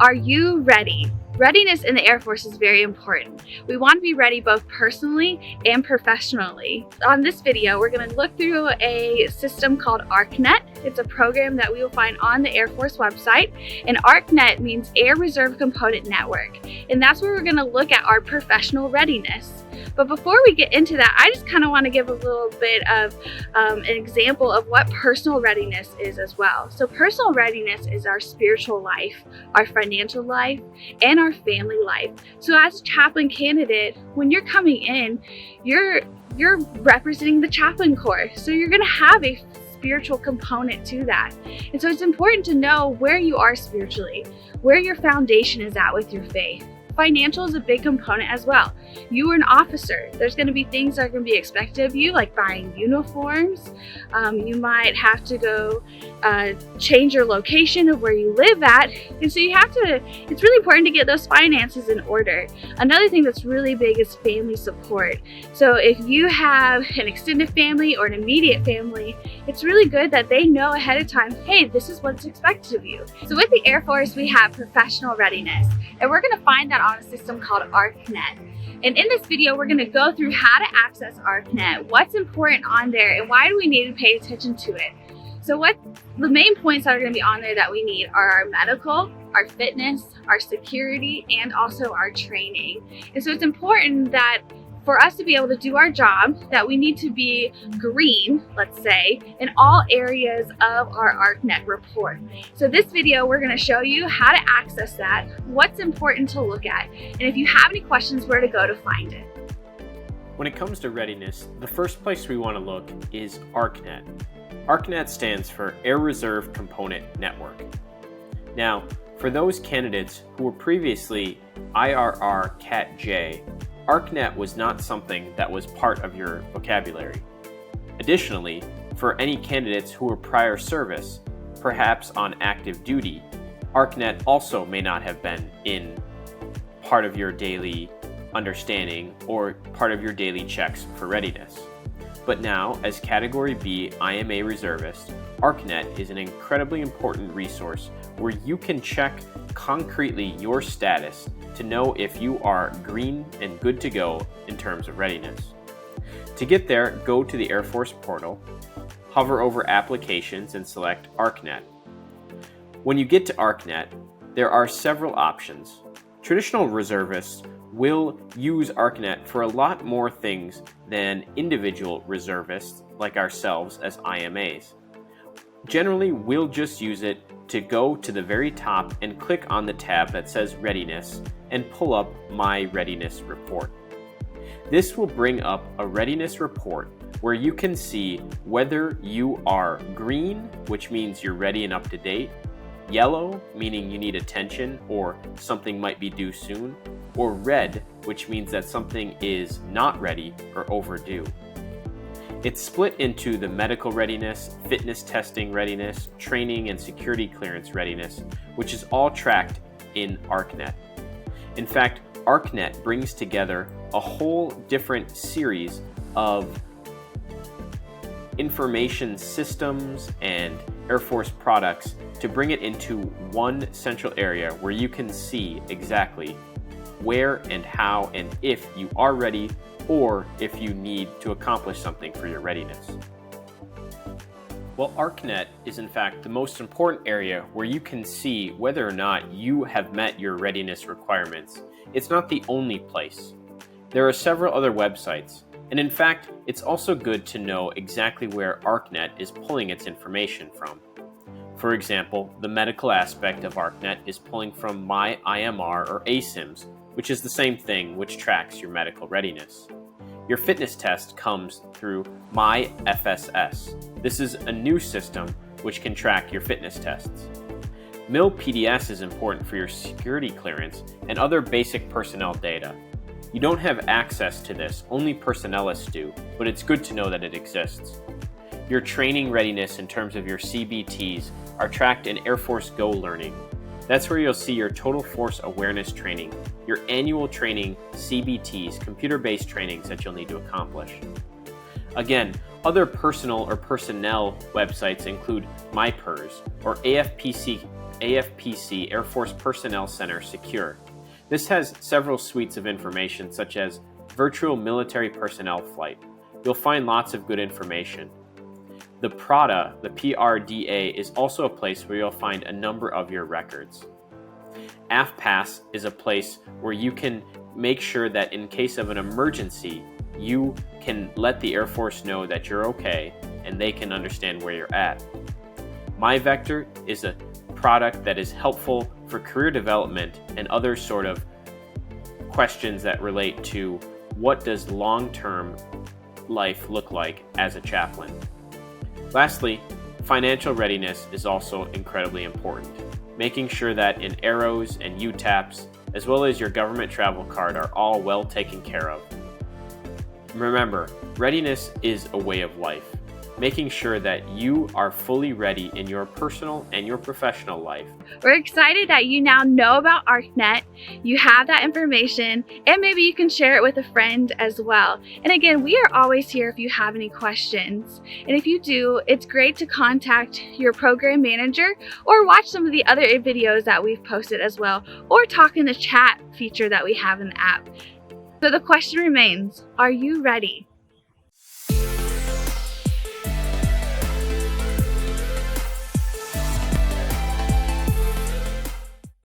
Are you ready? Readiness in the Air Force is very important. We want to be ready both personally and professionally. On this video, we're going to look through a system called ARCNet. It's a program that we will find on the Air Force website. And ARCNet means Air Reserve Component Network. And that's where we're going to look at our professional readiness. But before we get into that, I just kind of want to give a little bit of an example of what personal readiness is as well. So personal readiness is our spiritual life, our financial life, and our family life. So as a chaplain candidate, when you're coming in, you're representing the chaplain corps. So you're going to have a spiritual component to that. And so it's important to know where you are spiritually, where your foundation is at with your faith. Financial is a big component as well. You are an officer. There's going to be things that are going to be expected of you, like buying uniforms. You might have to go change your location of where you live at. And so it's really important to get those finances in order. Another thing that's really big is family support. So if you have an extended family or an immediate family, it's really good that they know ahead of time, hey, this is what's expected of you. So with the Air Force, we have professional readiness, and we're going to find that on a system called ARCNet. And in this video, we're going to go through how to access ARCNet, what's important on there, and why do we need to pay attention to it. So what the main points that are going to be on there that we need are our medical, our fitness, our security, and also our training. And so it's important that for us to be able to do our job, that we need to be green, let's say, in all areas of our ARCNet report. So this video, we're going to show you how to access that, what's important to look at, and if you have any questions, where to go to find it. When it comes to readiness, the first place we want to look is ARCNet. ARCNet stands for Air Reserve Component Network. Now, for those candidates who were previously IRR Cat J, ARCNet was not something that was part of your vocabulary. Additionally, for any candidates who were prior service, perhaps on active duty, ARCNet also may not have been in part of your daily understanding or part of your daily checks for readiness. But now, as Category B IMA reservist, ARCNet is an incredibly important resource where you can check concretely your status to know if you are green and good to go in terms of readiness. To get there, go to the Air Force portal, hover over Applications and select ARCNet. When you get to ARCNet, there are several options. Traditional reservists will use ARCNet for a lot more things than individual reservists like ourselves as IMAs. Generally, we'll just use it to go to the very top and click on the tab that says Readiness and pull up My Readiness Report. This will bring up a readiness report where you can see whether you are green, which means you're ready and up to date, yellow, meaning you need attention or something might be due soon, or red, which means that something is not ready or overdue. It's split into the medical readiness, fitness testing readiness, training and security clearance readiness, which is all tracked in ARCNet. In fact, ARCNet brings together a whole different series of information systems and Air Force products to bring it into one central area where you can see exactly where and how and if you are ready or if you need to accomplish something for your readiness. Well, ARCNet is in fact the most important area where you can see whether or not you have met your readiness requirements. It's not the only place. There are several other websites, and in fact, it's also good to know exactly where ARCNet is pulling its information from. For example, the medical aspect of ARCNet is pulling from My IMR or ASIMS, which is the same thing which tracks your medical readiness. Your fitness test comes through My FSS. This is a new system which can track your fitness tests. MIL PDS is important for your security clearance and other basic personnel data. You don't have access to this, only personnelists do, but it's good to know that it exists. Your training readiness in terms of your CBTs are tracked in Air Force Go Learning. That's where you'll see your total force awareness training, your annual training CBTs, computer-based trainings that you'll need to accomplish. Again, other personal or personnel websites include MyPERS or AFPC AFPC Air Force Personnel Center Secure. This has several suites of information such as Virtual Military Personnel Flight. You'll find lots of good information. The PRADA, the PRDA, is also a place where you'll find a number of your records. AFPAS is a place where you can make sure that in case of an emergency, you can let the Air Force know that you're okay and they can understand where you're at. MyVector is a product that is helpful for career development and other sort of questions that relate to what does long-term life look like as a chaplain. Lastly, financial readiness is also incredibly important. Making sure that in arrows and UTAPs, as well as your government travel card, are all well taken care of. Remember, readiness is a way of life. Making sure that you are fully ready in your personal and your professional life. We're excited that you now know about ARCNet, you have that information, and maybe you can share it with a friend as well. And again, we are always here if you have any questions. And if you do, it's great to contact your program manager or watch some of the other videos that we've posted as well, or talk in the chat feature that we have in the app. So the question remains, are you ready?